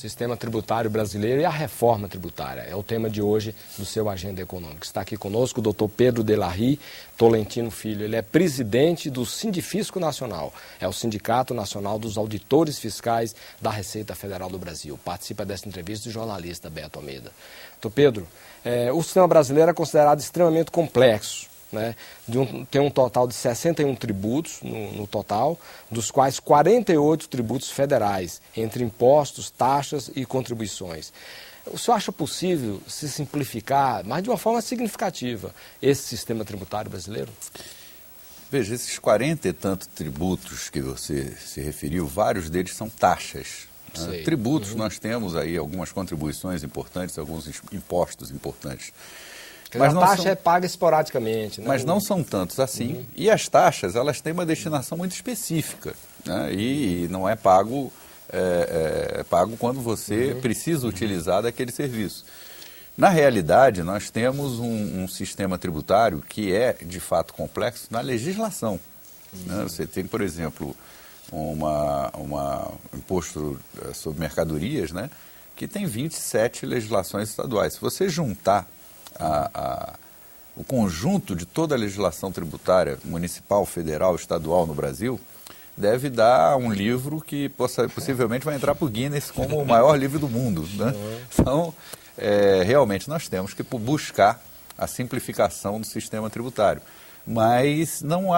sistema tributário brasileiro e a reforma tributária. É o tema de hoje do seu Agenda Econômica. Está aqui conosco o doutor Pedro Delarry Tolentino Filho. Ele é presidente do Sindifisco Nacional, é o Sindicato Nacional dos Auditores Fiscais da Receita Federal do Brasil. Participa dessa entrevista o jornalista Beto Almeida. Doutor Pedro, o sistema brasileiro é considerado extremamente complexo, né? Tem um total de 61 tributos no total, dos quais 48 tributos federais, entre impostos, taxas e contribuições. O senhor acha possível se simplificar, mas de uma forma significativa, esse sistema tributário brasileiro? Veja, esses 40 e tantos tributos que você se referiu, vários deles são taxas. Né? Tributos, nós temos aí algumas contribuições importantes, alguns impostos importantes. Mas a taxa é paga esporadicamente, né? Mas não são tantos assim. E as taxas, elas têm uma destinação muito específica, né? E não é pago, pago quando você precisa utilizar daquele serviço. Na realidade, nós temos um sistema tributário que é, de fato, complexo na legislação. Né? Você tem, por exemplo, um imposto sobre mercadorias, né? Que tem 27 legislações estaduais. Se você juntar o conjunto de toda a legislação tributária municipal, federal, estadual no Brasil, deve dar um livro que possivelmente vai entrar para o Guinness como o maior livro do mundo. Né? Então, realmente nós temos que buscar a simplificação do sistema tributário. Mas não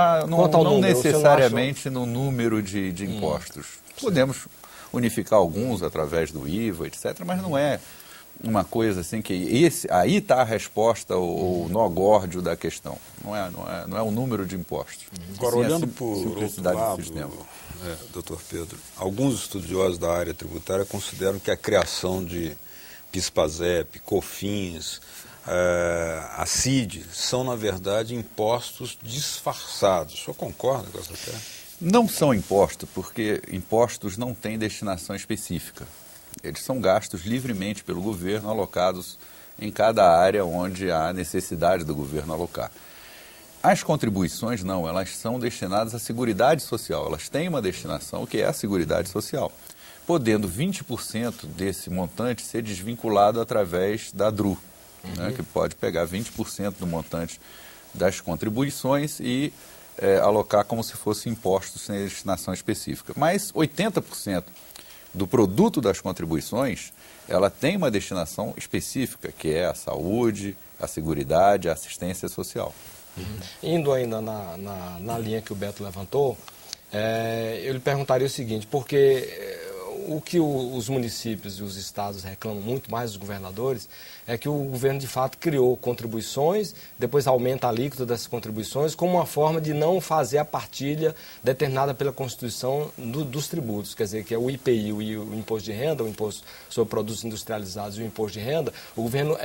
necessariamente no número de impostos. Podemos unificar alguns através do IVA, etc., mas não é uma coisa assim que aí está a resposta, o nó górdio da questão. Não é o número de impostos. Agora, olhando por outro lado, doutor Pedro, alguns estudiosos da área tributária consideram que a criação de PIS/PASEP, COFINS, a CID, são, na verdade, impostos disfarçados. O senhor concorda com essa tese? Não são impostos, porque impostos não têm destinação específica. Eles são gastos livremente pelo governo, alocados em cada área onde há necessidade do governo alocar. As contribuições não, elas são destinadas à Seguridade Social. Elas têm uma destinação que é a Seguridade Social, podendo 20% desse montante ser desvinculado através da DRU, né, que pode pegar 20% do montante das contribuições e alocar como se fossem impostos sem destinação específica. Mas 80% do produto das contribuições, ela tem uma destinação específica, que é a saúde, a seguridade, a assistência social. Indo ainda na linha que o Beto levantou, eu lhe perguntaria o seguinte, porque o que os municípios e os estados reclamam muito mais dos governadores é que o governo de fato criou contribuições, depois aumenta a alíquota dessas contribuições como uma forma de não fazer a partilha determinada pela Constituição dos tributos, quer dizer, que é o IPI, o Imposto de Renda, o Imposto sobre Produtos Industrializados e o Imposto de Renda. O governo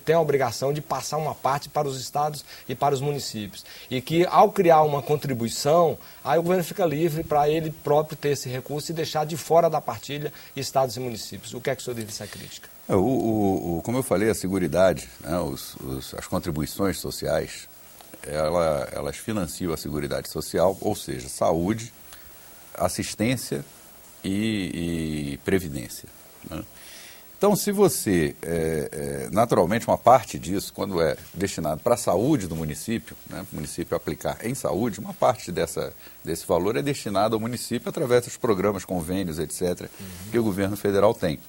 tem a obrigação de passar uma parte para os estados e para os municípios. E que ao criar uma contribuição, aí o governo fica livre para ele próprio ter esse recurso e deixar de fora da partilha estados e municípios. O que é que o senhor diz dessa crítica? Como eu falei, a Seguridade, né, as contribuições sociais, elas financiam a Seguridade Social, ou seja, saúde, assistência e previdência. Né? Então, se você, naturalmente, uma parte disso, quando é destinado para a saúde do município, né, o município aplicar em saúde, uma parte desse valor é destinado ao município através dos programas, convênios, etc., que o governo federal tem.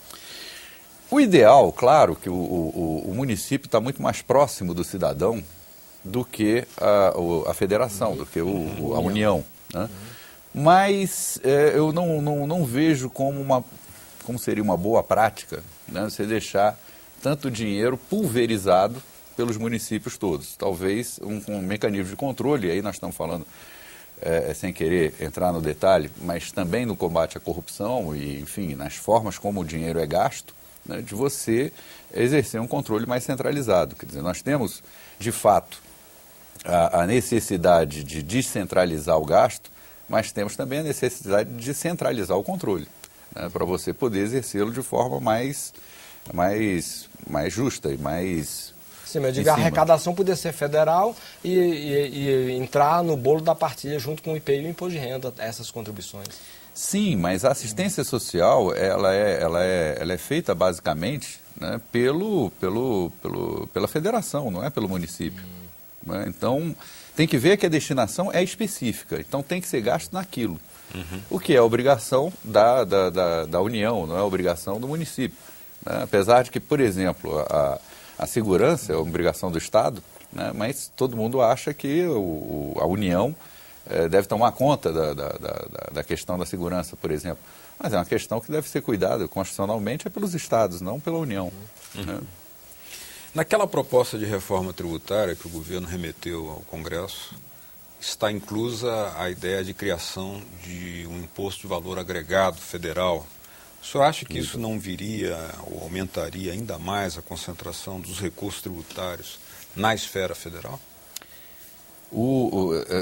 O ideal, claro, que o município está muito mais próximo do cidadão do que a federação, do que a União. Né? Mas eu não vejo como seria uma boa prática, né, você deixar tanto dinheiro pulverizado pelos municípios todos. Talvez um mecanismo de controle, aí nós estamos falando, sem querer entrar no detalhe, mas também no combate à corrupção e, enfim, nas formas como o dinheiro é gasto, né, de você exercer um controle mais centralizado. Quer dizer, nós temos, de fato, a necessidade de descentralizar o gasto, mas temos também a necessidade de centralizar o controle, né, para você poder exercê-lo de forma mais justa e mais... Sim, mas eu digo, a arrecadação poder ser federal e entrar no bolo da partilha junto com o IPI e o Imposto de Renda, essas contribuições. Sim, mas a assistência social, ela é feita basicamente, né, pela federação, não é pelo município. Né? Então, tem que ver que a destinação é específica, então tem que ser gasto naquilo. O que é obrigação da União, não é obrigação do município. Né? Apesar de que, por exemplo, a segurança é obrigação do Estado, né? Mas todo mundo acha que a União deve tomar conta da questão da segurança, por exemplo. Mas é uma questão que deve ser cuidada constitucionalmente pelos Estados, não pela União. Né? Naquela proposta de reforma tributária que o governo remeteu ao Congresso, está inclusa a ideia de criação de um imposto de valor agregado federal. O senhor acha que isso não viria ou aumentaria ainda mais a concentração dos recursos tributários na esfera federal?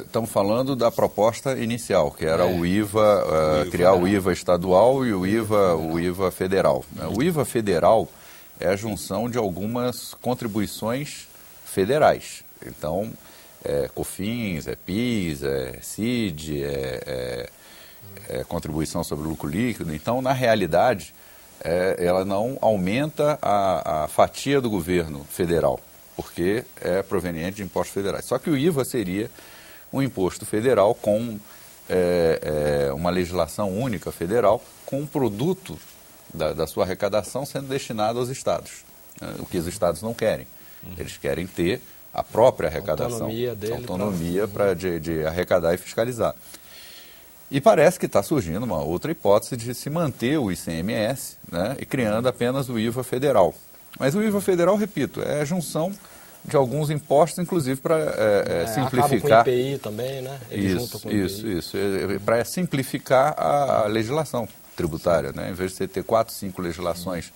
Estamos falando da proposta inicial, que era o IVA, criar o IVA estadual e o IVA federal. O IVA federal é a junção de algumas contribuições federais. Então, COFINS, PIS, CID, contribuição sobre o lucro líquido. Então, na realidade, ela não aumenta a fatia do governo federal, porque é proveniente de impostos federais. Só que o IVA seria um imposto federal com uma legislação única federal, com um produto da sua arrecadação sendo destinado aos estados. O que os estados não querem. Eles querem ter a própria arrecadação, autonomia de arrecadar e fiscalizar. E parece que está surgindo uma outra hipótese de se manter o ICMS, né, e criando apenas o IVA federal. Mas o IVA federal, repito, é a junção de alguns impostos, inclusive para simplificar... Acaba com o IPI também, né? Ele junta com o IPI. Isso. Para simplificar a legislação tributária, né? Em vez de você ter 4, 5 legislações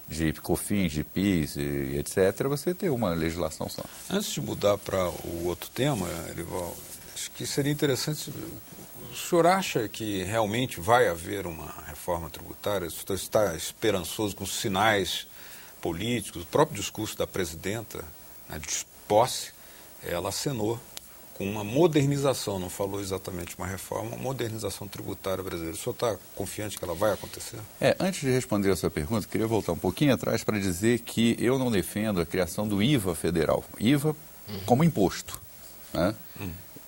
de COFINS, de PIS e etc., você ter uma legislação só. Antes de mudar para o outro tema, Erival, acho que seria interessante... O senhor acha que realmente vai haver uma reforma tributária? O senhor está esperançoso com os sinais políticos? O próprio discurso da presidenta, né, de posse, ela acenou com uma modernização, não falou exatamente uma reforma, uma modernização tributária brasileira. O senhor está confiante que ela vai acontecer? Antes de responder a sua pergunta, queria voltar um pouquinho atrás para dizer que eu não defendo a criação do IVA federal. IVA como imposto, né?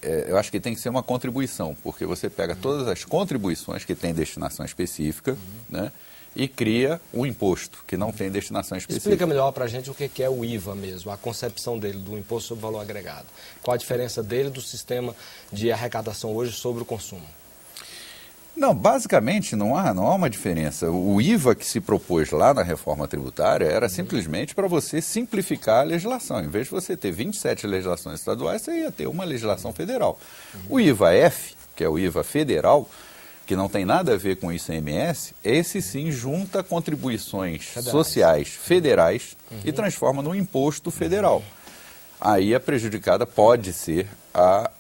Eu acho que tem que ser uma contribuição, porque você pega todas as contribuições que têm destinação específica, né, e cria um imposto que não tem destinação específica. Explica melhor para a gente o que é o IVA mesmo, a concepção dele, do Imposto sobre Valor Agregado. Qual a diferença dele do sistema de arrecadação hoje sobre o consumo? Não, basicamente não há uma diferença. O IVA que se propôs lá na reforma tributária era simplesmente para você simplificar a legislação. Em vez de você ter 27 legislações estaduais, você ia ter uma legislação federal. O IVA-F, que é o IVA federal, que não tem nada a ver com o ICMS, esse sim junta contribuições sociais federais e transforma num imposto federal. Aí a prejudicada pode ser a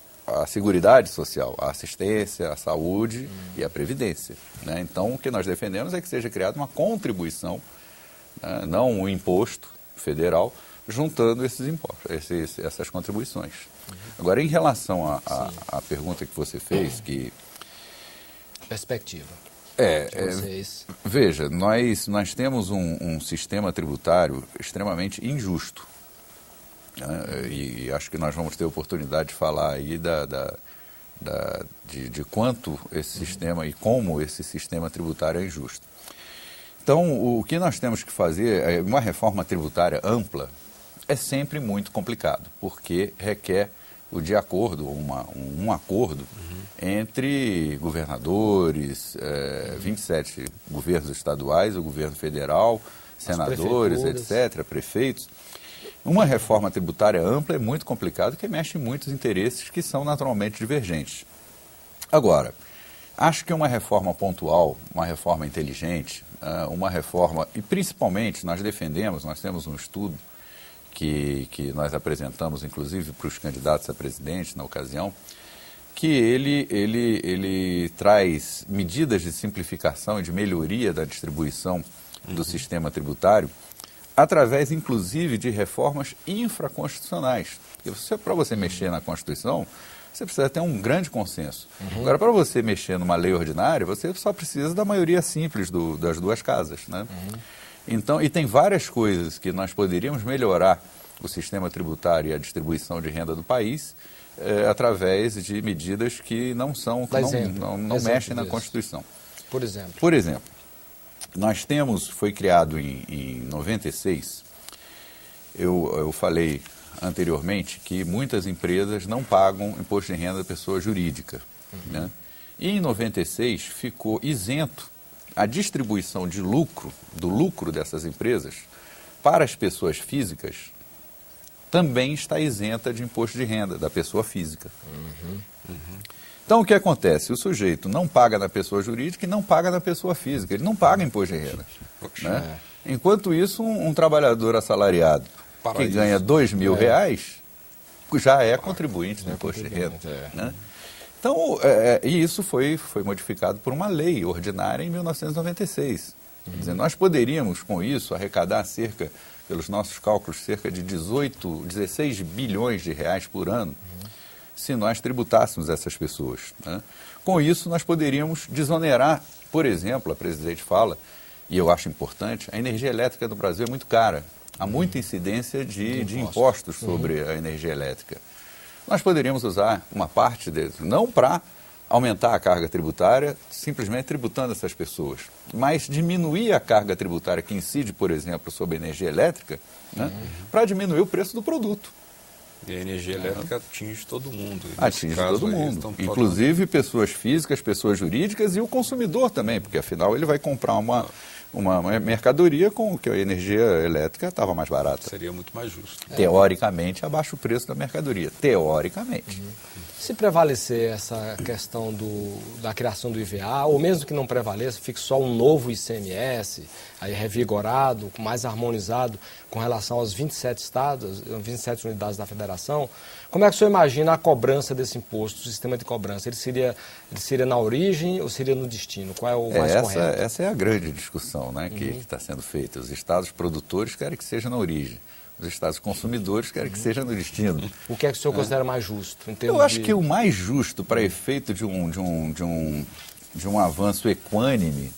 Seguridade Social, a assistência, a saúde e a previdência. Né? Então, o que nós defendemos é que seja criada uma contribuição, né, não um imposto federal, juntando esses impostos, essas contribuições. Agora, em relação à pergunta que você fez, que... Perspectiva. Veja, nós temos um sistema tributário extremamente injusto. E acho que nós vamos ter oportunidade de falar aí de quanto esse sistema e como esse sistema tributário é injusto. Então, o que nós temos que fazer, uma reforma tributária ampla, é sempre muito complicado, porque requer de acordo, um acordo entre governadores, 27 governos estaduais, o governo federal, senadores, etc., prefeitos. Uma reforma tributária ampla é muito complicado, porque mexe em muitos interesses que são naturalmente divergentes. Agora, acho que uma reforma pontual, uma reforma inteligente, uma reforma, e principalmente nós temos um estudo que nós apresentamos, inclusive, para os candidatos a presidente na ocasião, que ele traz medidas de simplificação e de melhoria da distribuição do sistema tributário, através, inclusive, de reformas infraconstitucionais. Para você mexer na Constituição, você precisa ter um grande consenso. Agora, para você mexer numa lei ordinária, você só precisa da maioria simples das duas casas, né? Então, e tem várias coisas que nós poderíamos melhorar o sistema tributário e a distribuição de renda do país através de medidas que não mexem na Constituição. Por exemplo? Por exemplo, nós temos, foi criado em 96, eu falei anteriormente que muitas empresas não pagam imposto de renda da pessoa jurídica, né? E em 96 ficou isento a distribuição de do lucro dessas empresas para as pessoas físicas, também está isenta de imposto de renda da pessoa física. Então, o que acontece? O sujeito não paga na pessoa jurídica e não paga na pessoa física. Ele não paga imposto de renda, né? Enquanto isso, um trabalhador assalariado que ganha R$2.000 já é contribuinte do imposto de renda, né? Então, e isso foi modificado por uma lei ordinária em 1996. Quer dizer, nós poderíamos, com isso, arrecadar pelos nossos cálculos, cerca de 16 bilhões de reais por ano, se nós tributássemos essas pessoas, né? Com isso, nós poderíamos desonerar, por exemplo, a presidente fala, e eu acho importante, a energia elétrica do Brasil é muito cara. Há muita incidência de impostos sobre a energia elétrica. Nós poderíamos usar uma parte deles, não para aumentar a carga tributária, simplesmente tributando essas pessoas, mas diminuir a carga tributária que incide, por exemplo, sobre a energia elétrica, né, para diminuir o preço do produto. E a energia elétrica atinge todo mundo. Atinge todo mundo, inclusive pessoas físicas, pessoas jurídicas e o consumidor também, porque afinal ele vai comprar uma mercadoria com que a energia elétrica estava mais barata. Seria muito mais justo. Teoricamente, abaixa o preço da mercadoria. Teoricamente. Se prevalecer essa questão da criação do IVA, ou mesmo que não prevaleça, fique só um novo ICMS, aí revigorado, mais harmonizado com relação aos 27 estados, 27 unidades da federação, como é que o senhor imagina a cobrança desse imposto, o sistema de cobrança? Ele seria na origem ou seria no destino? Qual é o mais correto? Essa é a grande discussão, né, que está sendo feita. Os estados produtores querem que seja na origem. Os estados consumidores querem que seja no destino. O que é que o senhor considera mais justo? Eu acho que o mais justo para efeito de um avanço equânime,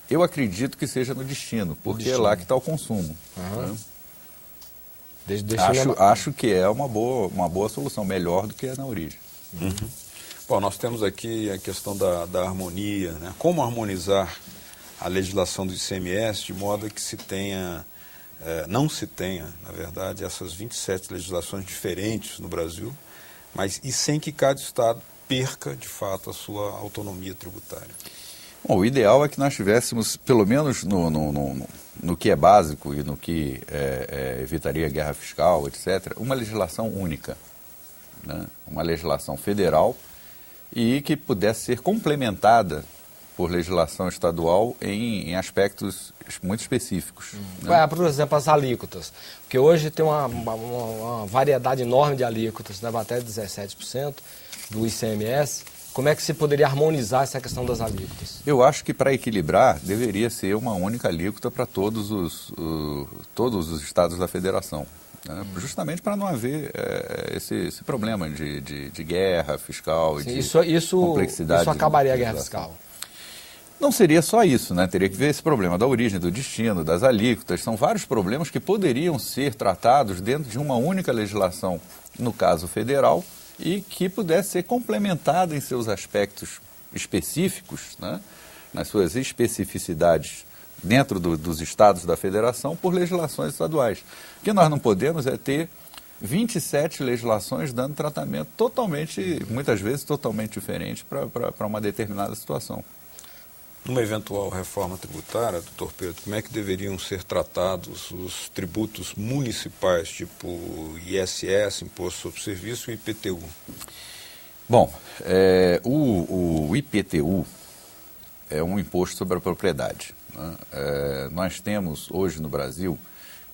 eu acredito que seja no destino, porque é lá que está o consumo. Né? Acho que é uma boa solução, melhor do que na origem. Bom, nós temos aqui a questão da harmonia, né? Como harmonizar a legislação do ICMS de modo que não se tenha, na verdade, essas 27 legislações diferentes no Brasil, e sem que cada estado perca, de fato, a sua autonomia tributária. Bom, o ideal é que nós tivéssemos, pelo menos no que é básico e no que evitaria guerra fiscal, etc., uma legislação única, né? Uma legislação federal e que pudesse ser complementada por legislação estadual em aspectos muito específicos. Né? Por exemplo, as alíquotas, porque hoje tem uma variedade enorme de alíquotas, né? Até 17% do ICMS. Como é que se poderia harmonizar essa questão das alíquotas? Eu acho que para equilibrar deveria ser uma única alíquota para todos os estados da federação. Né? Justamente para não haver esse problema de guerra fiscal e de complexidade. Isso acabaria a guerra fiscal. Não seria só isso, né? Teria que ver esse problema da origem, do destino, das alíquotas. São vários problemas que poderiam ser tratados dentro de uma única legislação, no caso federal, e que pudesse ser complementada em seus aspectos específicos, né? Nas suas especificidades dentro dos estados da federação, por legislações estaduais. O que nós não podemos é ter 27 legislações dando tratamento muitas vezes totalmente diferente para uma determinada situação. Numa eventual reforma tributária, doutor Pedro, como é que deveriam ser tratados os tributos municipais, tipo ISS, Imposto sobre Serviço, e IPTU? Bom, o IPTU é um imposto sobre a propriedade. Né? Nós temos hoje no Brasil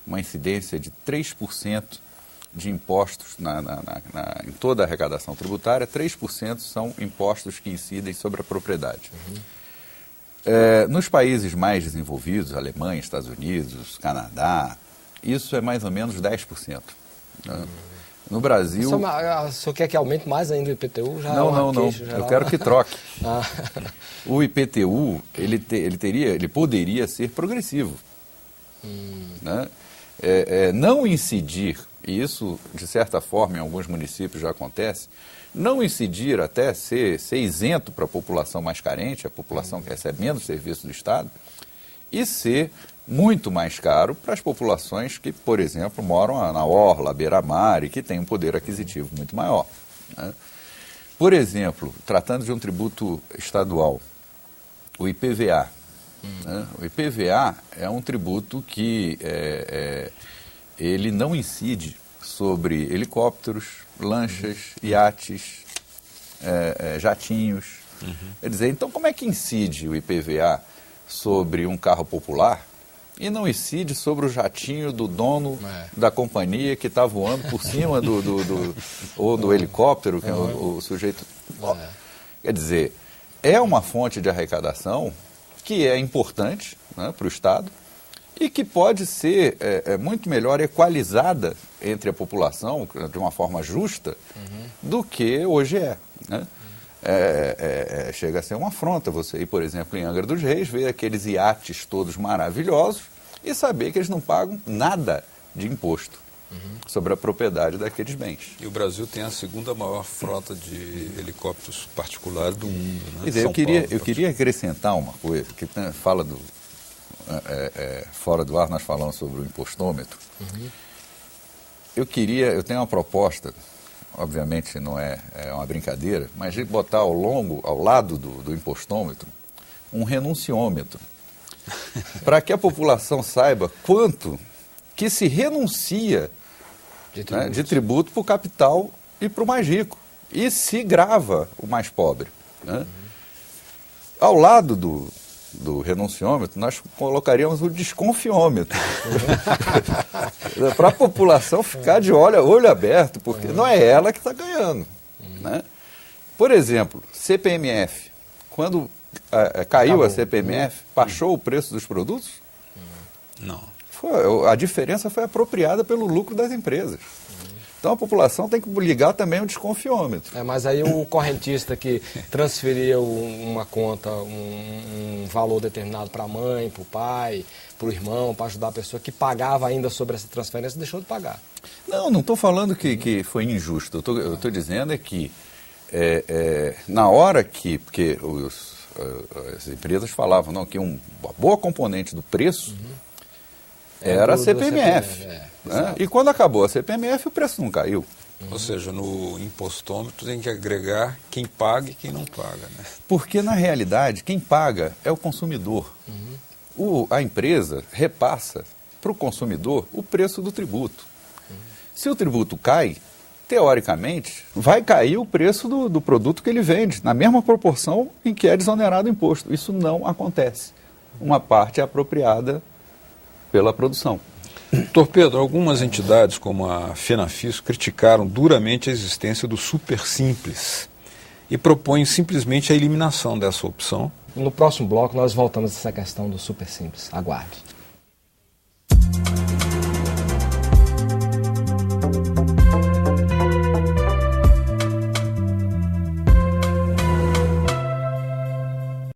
uma incidência de 3% de impostos em toda a arrecadação tributária, 3% são impostos que incidem sobre a propriedade. Nos países mais desenvolvidos, Alemanha, Estados Unidos, Canadá, isso é mais ou menos 10%. Né? No Brasil... O senhor quer que aumente mais ainda o IPTU? Já não. Eu quero que troque. O IPTU, ele poderia ser progressivo. Né? Não incidir, e isso, de certa forma, em alguns municípios já acontece, não incidir até ser isento para a população mais carente, a população que recebe menos serviço do Estado, e ser muito mais caro para as populações que, por exemplo, moram na orla, à beira-mar e que têm um poder aquisitivo muito maior. Né? Por exemplo, tratando de um tributo estadual, o IPVA. Né? O IPVA é um tributo que ele não incide sobre helicópteros, lanchas, iates, jatinhos. Quer dizer, então como é que incide o IPVA sobre um carro popular e não incide sobre o jatinho do dono da companhia que está voando por cima ou do helicóptero, que é o sujeito... Quer dizer, é uma fonte de arrecadação que é importante, né, para o Estado e que pode ser muito melhor equalizada entre a população de uma forma justa do que hoje é. Né? Chega a ser uma afronta você ir, por exemplo, em Angra dos Reis, ver aqueles iates todos maravilhosos e saber que eles não pagam nada de imposto sobre a propriedade daqueles bens. E o Brasil tem a segunda maior frota de helicópteros particulares do mundo. Né? Quer dizer, eu queria acrescentar uma coisa, que fala do... fora do ar nós falamos sobre o impostômetro. Eu tenho uma proposta, obviamente não é uma brincadeira, mas de botar ao lado do impostômetro, um renunciômetro, para que a população saiba quanto que se renuncia de tributo para o capital e para o mais rico, e se grava o mais pobre. Né? Ao lado do renunciômetro, nós colocaríamos o desconfiômetro. Para a população ficar de olho aberto, porque não é ela que está ganhando. Né? Por exemplo, CPMF. Quando caiu a CPMF, baixou o preço dos produtos? Não. A diferença foi apropriada pelo lucro das empresas. Então a população tem que ligar também o desconfiômetro. Mas aí o correntista que transferia uma conta, um valor determinado para a mãe, para o pai, para o irmão, para ajudar a pessoa que pagava ainda sobre essa transferência, deixou de pagar. Não estou falando que foi injusto. Eu estou dizendo que na hora porque as empresas falavam que uma boa componente do preço era a CPMF. Né? E quando acabou a CPMF, o preço não caiu. Ou seja, no impostômetro tem que agregar quem paga e quem não paga. Né? Porque, na realidade, quem paga é o consumidor. A empresa repassa para o consumidor o preço do tributo. Se o tributo cai, teoricamente, vai cair o preço do produto que ele vende, na mesma proporção em que é desonerado o imposto. Isso não acontece. Uma parte é apropriada pela produção. Doutor Pedro, algumas entidades, como a FENAFISCO, criticaram duramente a existência do Super Simples e propõem simplesmente a eliminação dessa opção. No próximo bloco nós voltamos a essa questão do Super Simples. Aguarde.